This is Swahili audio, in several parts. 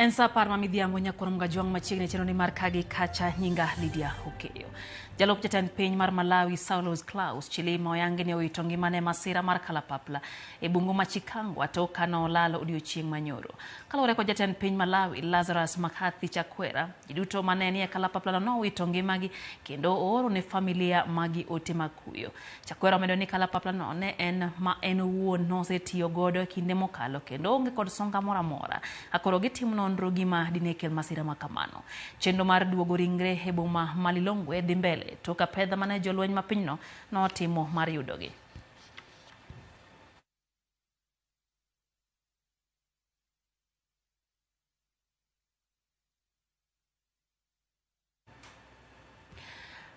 En sa par mamidhiambo nyakurom gajuang machiegni cheno ni mar kagi kacha nyinga Lydia Okeyo. Jalop jatend piny mar Malawi Saulos Klaus Chilima oyangi ni owito ngimane masira mar kalapapla e bungu ma Chikangwa to kano olalo odiochieng' manyoro. Kaluwore kod jatend piny Malawi Lazarus Makathi Chakwera, jiduto mane ni e kalapapla no owito ngimagi kendo ooro ne familia magi ote makuyo. Chakwera omedo ni kalapapla no ne en ma en owuon nosetiyo godo e kinde mokalo kendo onge kod songa mora mora. Akoro gitimo nonro gima dinekel masira makamano. Chenro mar duogo ringre e boma ma Lilongwe dhi mbele toka pedha mane jolweny ma pinyno notimo mar yudogi.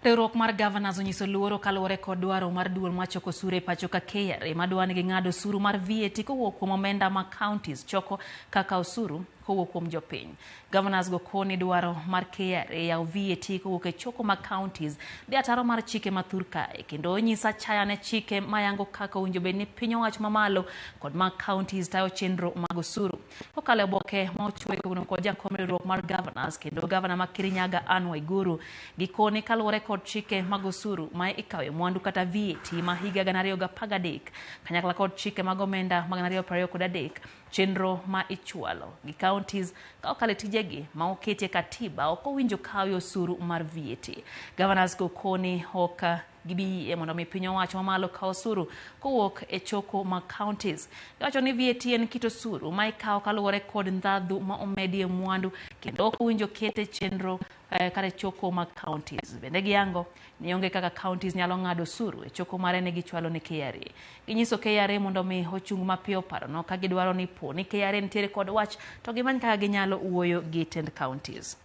Riwruok mar Governors onyiso luoro kaluwore kod dwaro mar duol machoko osuru e pacho ka KRA madwani gi ng'ado osuru mar VAT kowuok kuom omenda ma counties choko kaka osuru kowuok kuom jopiny. Governors go koni dwaro mar KRA yaw VAT kowuok e choko ma counties dhi ataro mar chike mathur kae kendo nyisa chaya ne chike mayango kaka owinjo bed ni piny owacho mamalo kod ma counties tayo chenro mag osuru. Kokalo e oboke ma ochwoyo kod jakom riwruok mar Governors kendo Governor ma Kirinyaga Anne Waiguru gikoni kaluwore kod chike mag osuru ma ikawe mwandu kata VAT ma higa 2013 kanyakla kod chike mag omenda mag 2023 chenro ma ichwalo gi counties ka okale tijegi ma okete katiba ok owinjo kawe osuru mar VAT. Governors go koni hoka gibi mondo mi piny owacho mamalo ka osuru kowuok e choko ma counties. Gawacho ni VAT en kit osuru ma ikawo kaluwore kod ndhadhu ma omedi e mwandu kendo ok owinjo kete chenro kare choko ma counties. Bende giyango ni onge kaka counties nyalo ng'ado osuru e choko mare ne gichwalo ne KRA. Ginyiso KRA mondo mi ochung mapiyo paro no ka gidwaro ni po ni KRA nitiere kod wach to gimany kaka ginyalo wuoyo gi tend counties.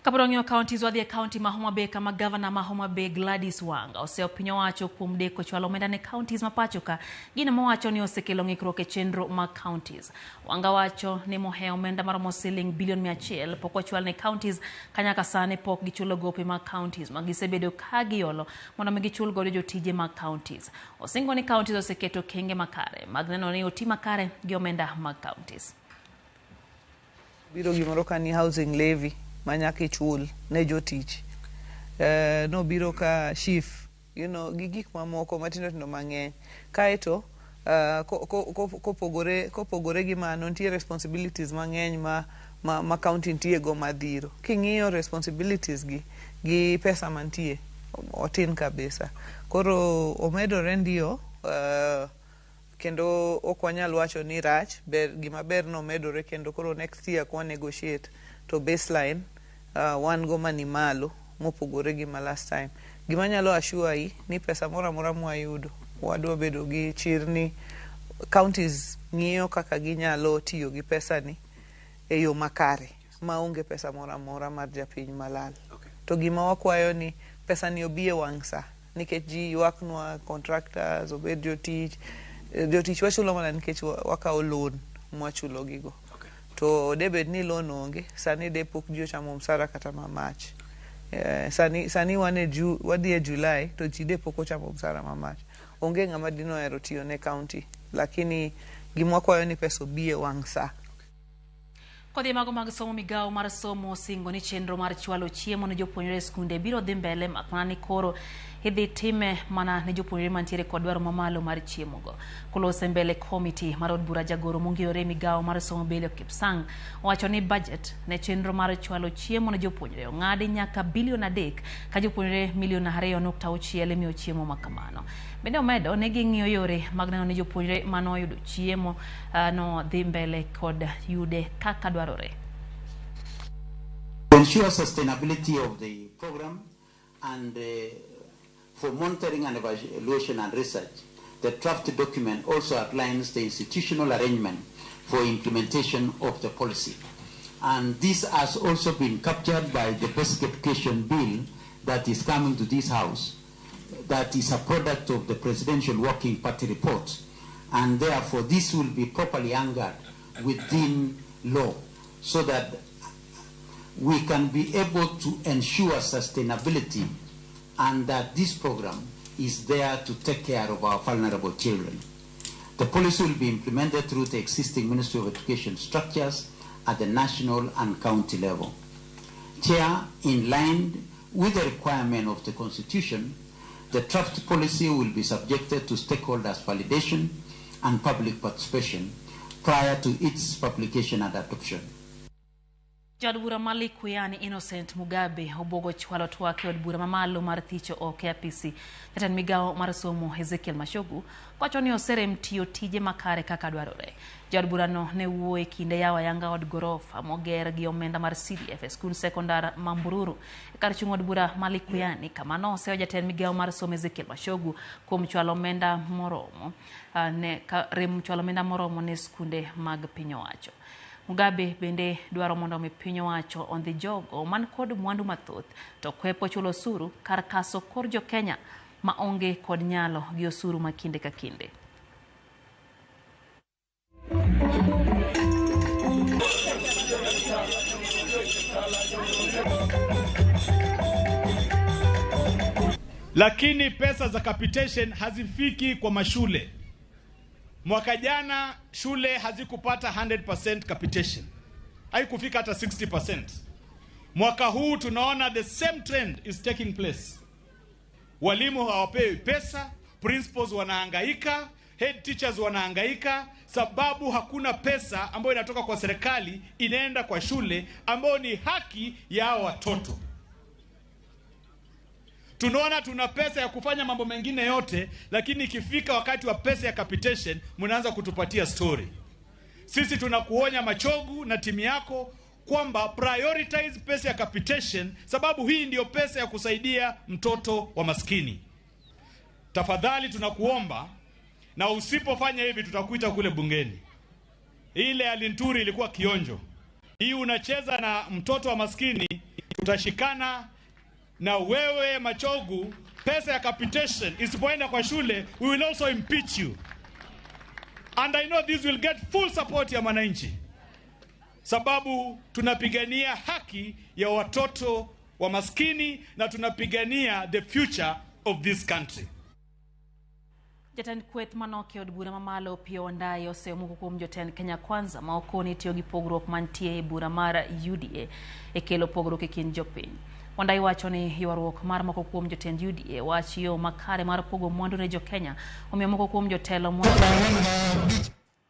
Kaporong'yo counties wadhi e county ma Homa Bay kama Governor ma Homa Bay Gladys Wanga oseo piny owacho kuom deko chwalo omenda ne counties ma pacho ka gino mowacho ni osekelo ng'ikruok e chenro ma counties. Wanga wacho ni mohe omenda maromo siling bilion 100 pok ochwal ne counties kanyaka sani pok gichulo gope ma counties ma gisebedo ka giolo mondo mi gichul godo jotije ma counties. Osingo ni counties oseketo kenge makare mag neno ni oti makare gi omenda ma counties. Biro gimoro ka ni housing levy manyaka ichul ne jotich. No biro ka chief, gi gik mamoko matindo tindo mang'eny. Kaeto kopogore gi mano nitie responsibilities mang'eny ma county nitie go madhiro. King'iyo responsibilities gi pesa mantie otin kabisa. Koro omedore ndio kendo ok wanyal wacho ni rach, gima ber no medore kendo koro next year kwa negotiate to baseline wan go mani malo mopogore gi ma last time. Gima nyalo assure ni pesa mora mora mwayudo wadwa bedo gi chirni counties ng'iyo kaka ginyalo tiyo gi pesa ni e yo makare maonge pesa mora mora mar japiny malal. To gima wakwayo ni pesa ni obi e wang' sa nikech ji ywaknwa contractors obed jotich wachulo mana nikech wakawo loan mwachulo gigo. To debed ni loan onge sani de pok ji ochamo msara kata mamach. Sani wadhi e July to ji de pok ochamo msara mamach. Onge ng'ama dino ero tiyo ne county lakini gima wakwayo ni pesa obi e wang' sa. Kodhi mago mag somo migawo mar somo singo ni chenro mar chwalo chiemo ne jopuonjre skunde biro dhi mbele makmana ni koro idhi time mana ne jopuonjre mantiere kod dwaro mamalo mar chiemo go. Kolose mbele komiti mar od bura jagoro mongirore migawo mar somo Belio Kipsang owacho ni budget ne chenro mar chwalo chiemo ne jopuonjre ong'adi nyaka bilion 3 ka jopuonjre milion 2.6 imiyo chiemo makamano. Bende omedo ne ging'iyo yore mag neno ni jopuonjre mano yudo chiemo no dhi mbele kod yude kaka dwarore. To ensure sustainability of the program and for monitoring and evaluation and research, the draft document also outlines the institutional arrangement for implementation of the policy. And this has also been captured by the Basic Education Bill that is coming to this House, that is a product of the Presidential Working Party report. And therefore, this will be properly anchored within law so that we can be able to ensure sustainability and that this program is there to take care of our vulnerable children. The policy will be implemented through the existing Ministry of Education structures at the national and county level. Chair, in line with the requirement of the Constitution, the draft policy will be subjected to stakeholders' validation and public participation prior to its publication and adoption. Jad bura Malik Kuyani Innocent Mugabe obogo chwalo twake od bura mamalo mar thicho oke apisi jatend migao mar somo Ezekiel Mashogu wacho ni osere mtiyo tije makare kaka dwarore. Jad bura no ne wuoye kinde yawa yanga od gorofa moger gi omenda mar CDF skul sekondar Mambururu kar chung od bura Malik Kuyani kama no oseo jatend migao mar somo Ezekiel Mashogu kuom chwalo omenda moromo ne skunde mag piny owacho. Mugabe bende dwaro mondo mi piny owacho ondhi jogo man kod mwandu mathoth to kwepo chulo osuru kar kaso kor jo Kenya ma onge kod nyalo gi osuru makinde ka kinde. Lakini pesa za capitation hazifiki kwa mashule. Mwaka jana shule hazikupata 100% capitation. Haikufika hata 60%. Mwaka huu tunaona the same trend is taking place. Walimu hawapewi pesa, principals wanahangaika, head teachers wanahangaika sababu hakuna pesa ambayo inatoka kwa serikali inaenda kwa shule ambayo ni haki ya watoto. Tunaona tuna pesa ya kufanya mambo mengine yote, lakini ikifika wakati wa pesa ya capitation mnaanza kutupatia story. Sisi tunakuonya Machogu na timu yako kwamba prioritize pesa ya capitation, sababu hii ndio pesa ya kusaidia mtoto wa maskini. Tafadhali tunakuomba, na usipofanya hivi tutakuita kule bungeni. Ile ya Linturi ilikuwa kionjo. Hii unacheza na mtoto wa maskini, tutashikana na wewe Machogu. Pesa ya capitation isipoenda kwa shule, we will also impeach you. And I know this will get full support ya wananchi, sababu tunapigania haki ya watoto wa maskini na tunapigania the future of this country. Jatend kweth manoke od bura mamalo Pio Wandayi osemo kuom jotend Kenya Kwanza ma okoni tiyo gi pogruok mantie e bura mar UDA e kelo pogruok e kind jopiny. Wandayi wacho ni ywaruok mar moko kuom jotend UDA wachi yo makare mar pogo mwandu ne jo Kenya omiyo moko kuom jotelo mwandu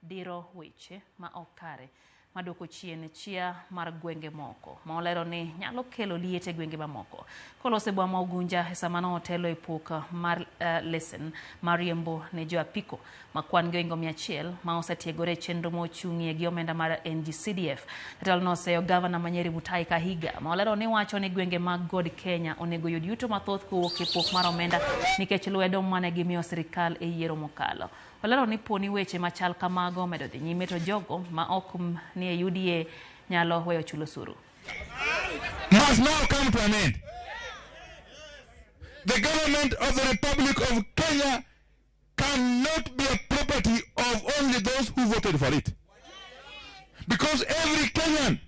diro weche ma okare madoko chien chia mar gwenge moko ma olero ni nyalo kelo liete gwenge mamoko. Kolose bwa Maugunja esamano hotelo e poka mar lesson mariembo ne jo apiko makwan goingo 100 ma osetiegore chenro mochung'ie gi omenda mar NGCDF. Jatelo no oseyo gavana Manyeri Mutahi Kahiga ma olero ni wacho ni gwenge mag God Kenya onego yud yuto mathoth kowuok e pok mar omenda nikech lwedo mane gimiyo sirikal e yiero mokalo. Olero ni poni weche machal kamago medo dhi nyime to jogo ma ok ni e UDA nyalo weyo chulo osuru. Must now come to an end. The government of the Republic of Kenya cannot be a property of only those who voted for it. Because every Kenyan,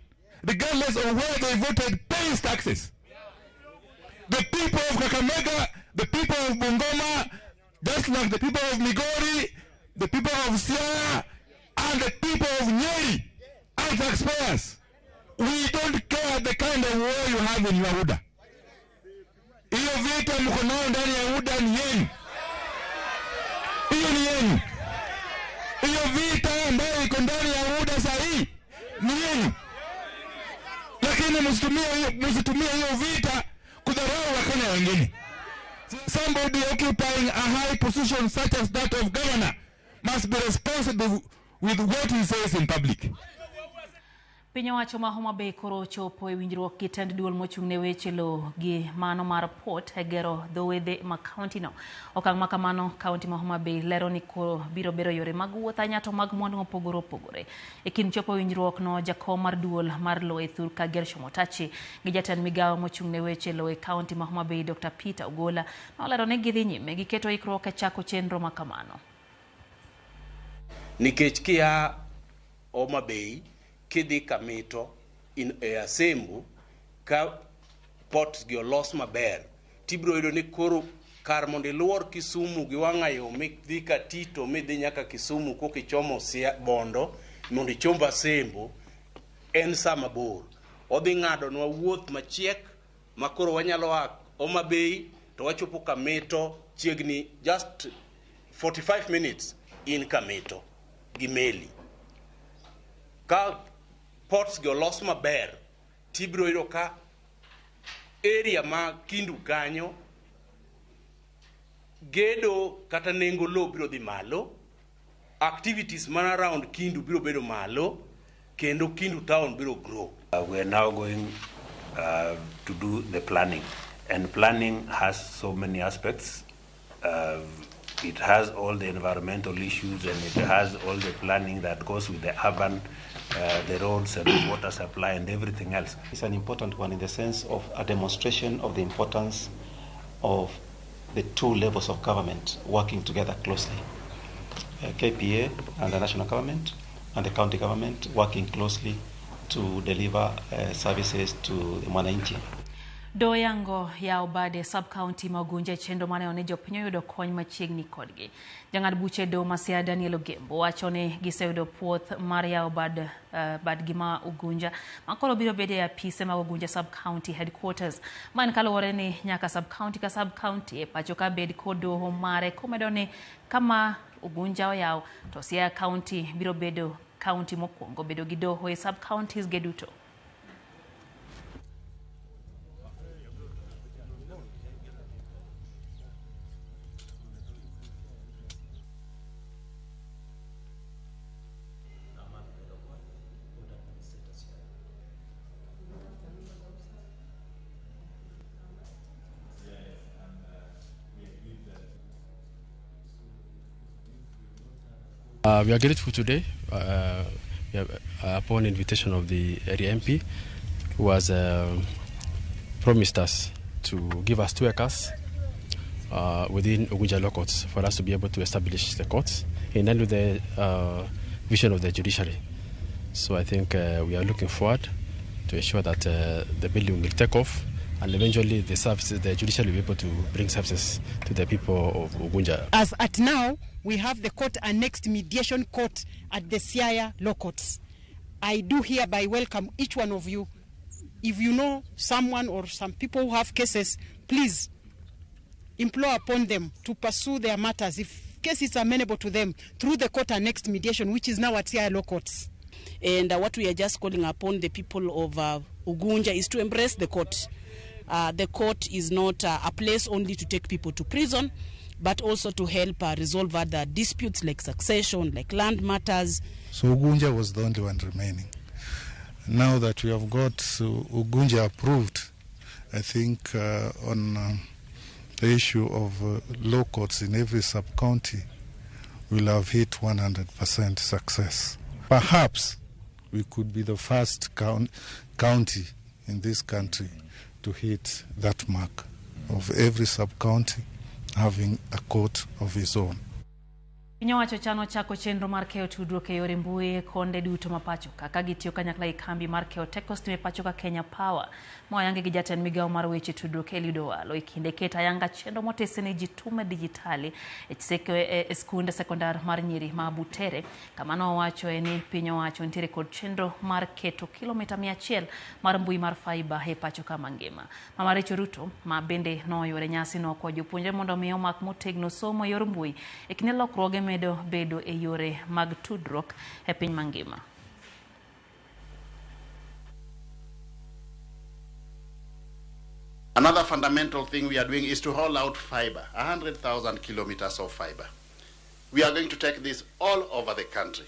regardless of where they voted, pays taxes. The people of Kakamega, the people of Bungoma, just like the people of Migori, the people of Siaya, and the people of Nyeri are taxpayers. We don't care the kind of war you have in your UDA. Hiyo vita mko nao ndani ya UDA ni yenu. Hiyo ni yenu. Hiyo vita ambayo iko ndani ya UDA sahi ni yenu. Lakini msitumie hiyo vita kudharau Wakenya wengine. Somebody occupying a high position such as that of governor must be responsible with what he says in public. Piny owacho ma Homa Bay koro chopo e winjruok gi tend duol mochung'ne weche lo gi mano mar port e gero dhowedhe ma kaunti no. Okang' ma kamano kaunti ma Homa Bay lero ni koro biro bero yore mag wuoth anyato mag mwandu mopogore opogore. E kind chopo winjruok no, jakom mar duol mar lo e Thurka Gershom Otachi gi jatend migao mochung'ne weche lo e kaunti ma Homa Bay Dr. Peter Ogola nolero ni gidhi nyime gi keto ikruok e chako chenro ma kamano. Nikech kia Homa Bay kidhi Kamito in Asembu ka ports gi olos maber tibro yudo ni koro kar mondo iluor Kisumu gi wang'ayo midhi Katito midhi nyaka Kisumu kokichomo Bondo mondo ichomb Asembo en saa mabor. Odhi ng'ado nwa wuoth machiek makoro wanyalo Homa Bay to wachopo Kameto chiegni just 45 minutes in Kameto gi meli. Ka ports gi olos maber tibiro yudo ka area ma Kindu kanyo gedo kata nengo lo biro dhi malo, activities man around Kindu biro bedo malo, kendo Kindu town biro grow. We are now going to do the planning, and planning has so many aspects. It has all the environmental issues, and it has all the planning that goes with the urban, the roads and the water supply and everything else. It's an important one in the sense of a demonstration of the importance of the two levels of government working together closely. KPA and the national government and the county government working closely to deliver services to the mwananchi. Doyango ya Obade sub-county Magunja chendo mane one jopinyo yudo kony machiegni kodgi. Jang'ad buche do Masia Daniel Ogembo wachone giseyudo puoth mar ya Obad gima Ugunja makoro biro bede ya pise ma Ugunja sub-county headquarters. Man kaluwore ni nyaka sub-county ka sub-county pacho ka bed kodoho mare komedone kama Ugunja oyao to Siaya county biro bedo county mokwongo bedo gi doho e sub-counties geduto. We are grateful today upon invitation of the area MP, who has promised us to give us 2 acres within Ugunja law courts for us to be able to establish the courts in line with the vision of the judiciary. So I think we are looking forward to ensure that the building will take off, and eventually the services, the judiciary will be able to bring services to the people of Ugunja. As at now, we have the court annexed mediation court at the Siaya law courts. I do hereby welcome each one of you. If you know someone or some people who have cases, please implore upon them to pursue their matters, if cases are amenable to them, through the court annexed mediation, which is now at Siaya law courts. And what we are just calling upon the people of Ugunja is to embrace the court. The court is not a place only to take people to prison, but also to help resolve other disputes like succession, like land matters. So Ugunja was the only one remaining. Now that we have got Ugunja approved, I think on the issue of law courts in every sub-county, we'll have hit 100% success. Perhaps we could be the first county in this country to hit that mark of every sub-county having a court of his own. Inyowacho chano chako chenro mar keyo tudruok e yore mbui konde duto mapacho kaka gitiyo kanyakla e kambi mar keyo teko stima pacho ka Kenya Power moyange gi jatend migawo mar weche tudruok Eliud Owalo ikinde keta yanga chenro motesene ji tume dijitali e skunde sekondar mar Nyiri ma Butere kama nowacho ni piny owacho ntiere kod chenro mar keto kilomita 100 mar mbui mar fiber e pacho ka mangima. Mama Rachel Ruto ma bende noyore nyasi no ko jopuonjre mondo mi omak motegno somo yor mbui e kinde lokruoge medo bedo e yore mag tudruok e piny mangima. Another fundamental thing we are doing is to roll out fiber, 100,000 kilometers of fiber. We are going to take this all over the country.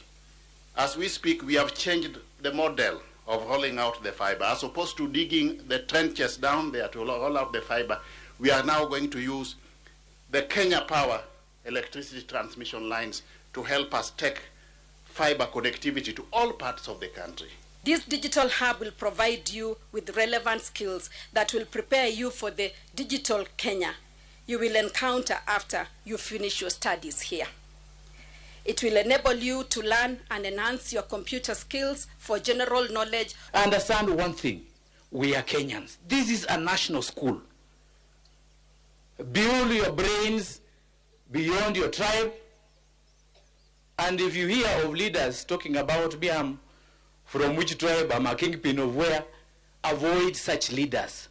As we speak, we have changed the model of rolling out the fiber. As opposed to digging the trenches down there to roll out the fiber, we are now going to use the Kenya Power electricity transmission lines to help us take fiber connectivity to all parts of the country. This digital hub will provide you with relevant skills that will prepare you for the digital Kenya you will encounter after you finish your studies here. It will enable you to learn and enhance your computer skills for general knowledge. Understand one thing, we are Kenyans. This is a national school. build your brains beyond your tribe. And if you hear of leaders talking about Biam, from which tribe, I'm a kingpin of where, avoid such leaders.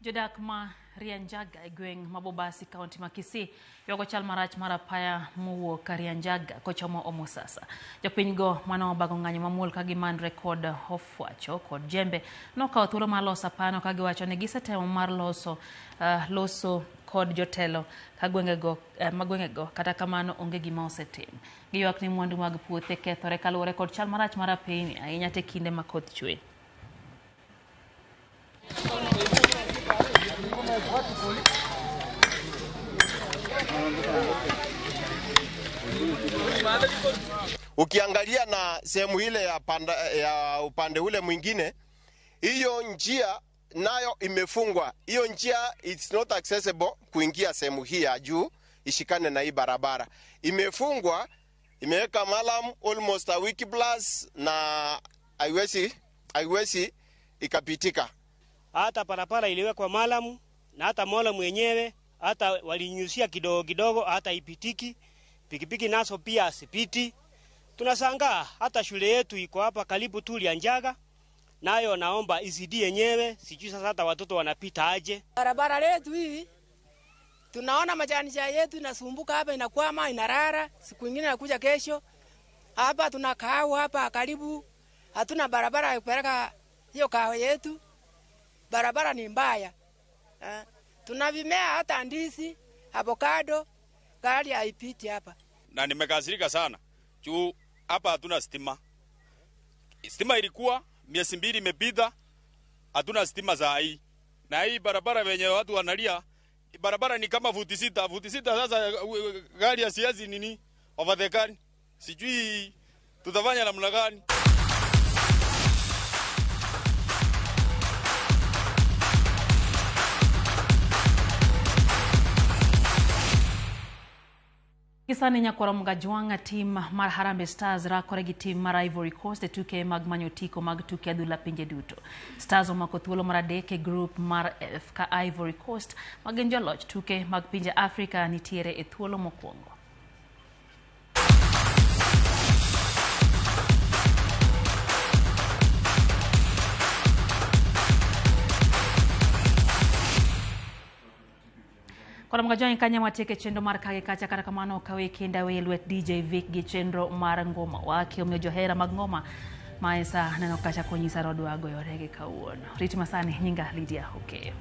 Jodak ma Rianjaga gweng mabobasi kaunti makisi yogo chal marach marapaya muwo karianjaga kochomo omosasa jopingo mano bago ng'anyo mamul kagiman rekod ofwacho kod jembe nokawo thuolo mar loso pano kagiwacho ni gisetemo mar loso kod jotelo magwengego kata kamano onge gima osetim. Giywak ni mwandu mag puothe kethore kaluwore kod chal marach mar piny ahinya te kinde ma koth chwe. Ukiangalia na sehemu ile ya upande ule mwingine, hiyo njia nayo imefungwa. Hiyo njia it's not accessible kuingia sehemu hii ya juu ishikane na hii barabara. Imefungwa, imeweka malam almost a week plus na haiwezi ikapitika. Hata parapara iliwekwa malamu na hata mola mwenyewe hata walinyusia kidogo kidogo hata ipitiki. Pikipiki naso pia asipiti. Tunashangaa hata shule yetu iko hapa karibu tu Rianjaga. Nayo naomba izidi yenyewe, sijui sasa hata watoto wanapita aje. Barabara letu hii tunaona majani yetu inasumbuka hapa, inakwama, inarara, siku nyingine inakuja kesho. Hapa tunakaa hapa karibu, hatuna barabara ya kupeleka hiyo kahawa yetu. Barabara ni mbaya. Tunavimea hata ndizi, avocado, gari haipiti hapa. Na nimekasirika sana. Juu hapa hatuna stima. Stima ilikuwa miezi 2 imepita, hatuna stima za hii. Na hii barabara wenye watu wanalia, barabara ni kama futi sita sasa gari ya siazi nini? Over the car. Sijui tutafanya namna gani. Kisani nyakwara mgajwanga team mar Harambee Stars rakore gi team mar Ivory Coast tuke mag manyotiko mag tuke adhula pinje duto. Stars omako thuolo mar adek e group mar F ka Ivory Coast magin joloch tuke mag pinje Afrika nitiere e thuolo mokwongo. Kora mgajwang kanya mateke chendo mar kage kacha kata kamano kawe kenda we lwet DJ Vic gi chenro mar ngoma wake omiyo johera mag ngoma maesa neno kacha konyisa rodwa goyo rege kawuono. Riti masani nyinga Lydia Okeyo.